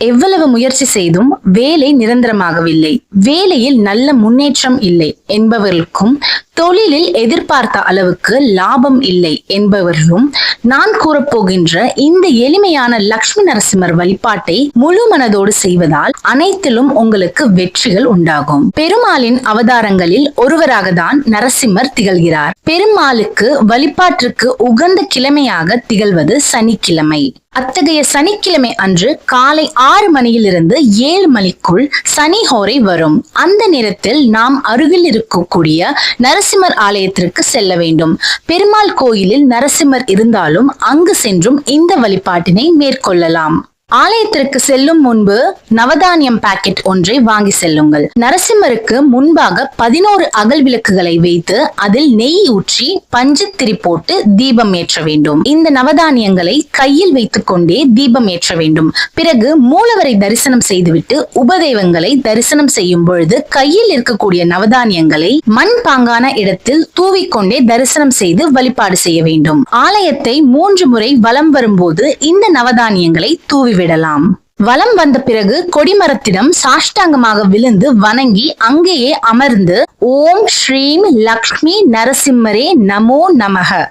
எவ்வளவு முயற்சி செய்தும் வேலை நிரந்தரமாகவில்லை, வேலையில் நல்ல முன்னேற்றம் இல்லை என்பவர்களுக்கும், தொழிலில் எதிர்பார்த்த அளவுக்கு லாபம் இல்லை என்பவர்களும் நான் கூறப்போகின்ற இந்த எளிமையான லட்சுமி நரசிம்மர் வழிபாட்டை முழு மனதோடு செய்வதால் அனைத்திலும் உங்களுக்கு வெற்றிகள் உண்டாகும். பெருமாளின் அவதாரங்களில் ஒருவராக தான் நரசிம்மர் திகழ்கிறார். பெருமாளுக்கு வழிபாட்டிற்கு உகந்த கிழமையாக திகழ்வது சனிக்கிழமை. அத்தகைய சனிக்கிழமை அன்று காலை 6 மணியிலிருந்து 7 மணிக்குள் சனி ஹோரை வரும். அந்த நேரத்தில் நாம் அருகில் இருக்கக்கூடிய நரசிம்மர் ஆலயத்திற்கு செல்ல வேண்டும். பெருமாள் கோயிலில் நரசிம்மர் இருந்தாலும் அங்கு சென்றும் இந்த வழிபாட்டினை மேற்கொள்ளலாம். ஆலயத்திற்கு செல்லும் முன்பு நவதானியம் பாக்கெட் ஒன்றை வாங்கி செல்லுங்கள். நரசிம்மருக்கு முன்பாக 11 அகல் விளக்குகளை வைத்து அதில் நெய் ஊற்றி பஞ்சத்திரி போட்டு தீபம் ஏற்ற வேண்டும். இந்த நவதானியங்களை கையில் வைத்துக் கொண்டே தீபம் ஏற்ற வேண்டும். பிறகு மூலவரை தரிசனம் செய்துவிட்டு உபதெய்வங்களை தரிசனம் செய்யும் பொழுது கையில் இருக்கக்கூடிய நவதானியங்களை மண் பாங்கான இடத்தில் தூவிக்கொண்டே தரிசனம் செய்து வழிபாடு செய்ய வேண்டும். ஆலயத்தை 3 முறை வலம் வரும்போது இந்த நவதானியங்களை தூவி விடலாம். வலம் வந்த பிறகு கொடிமரத்திடம் சாஷ்டாங்கமாக விழுந்து வணங்கி அங்கேயே அமர்ந்து ஓம் ஸ்ரீம் லக்ஷ்மி நரசிம்மரே நமோ நமக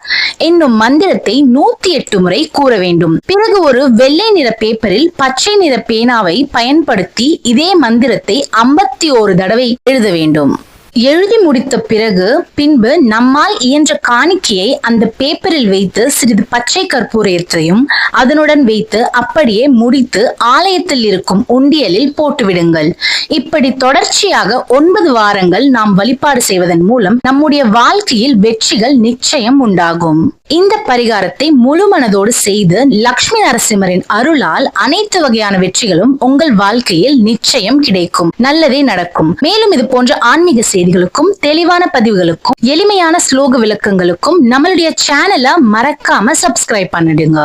என்னும் மந்திரத்தை 108 முறை கூற வேண்டும். பிறகு ஒரு வெள்ளை நிற பேப்பரில் பச்சை நிற பேனாவை பயன்படுத்தி இதே மந்திரத்தை 51 தடவை எழுத வேண்டும். எழுதி முடித்த பிறகு பின்பு நம்மால் இயன்ற காணிக்கையை அந்த பேப்பரில் வைத்து சிறிது பச்சை கற்பூரத்தையும் அதனுடன் வைத்து அப்படியே முடித்து ஆலயத்தில் இருக்கும் உண்டியலில் போட்டுவிடுங்கள். இப்படி தொடர்ச்சியாக 9 வாரங்கள் நாம் வழிபாடு செய்வதன் மூலம் நம்முடைய வாழ்க்கையில் வெற்றிகள் நிச்சயம் உண்டாகும். இந்த பரிகாரத்தை முழு மனதோடு செய்து லட்சுமி நரசிம்மரின் அருளால் அனைத்து வகையான வெற்றிகளும் உங்கள் வாழ்க்கையில் நிச்சயம் கிடைக்கும். நல்லதே நடக்கும். மேலும் இது போன்ற ஆன்மீக செய்திகளுக்கும் தெளிவான பதிவுகளுக்கும் எளிமையான ஸ்லோக விளக்கங்களுக்கும் நம்மளுடைய சேனலை மறக்காம சப்ஸ்கிரைப் பண்ணிடுங்க.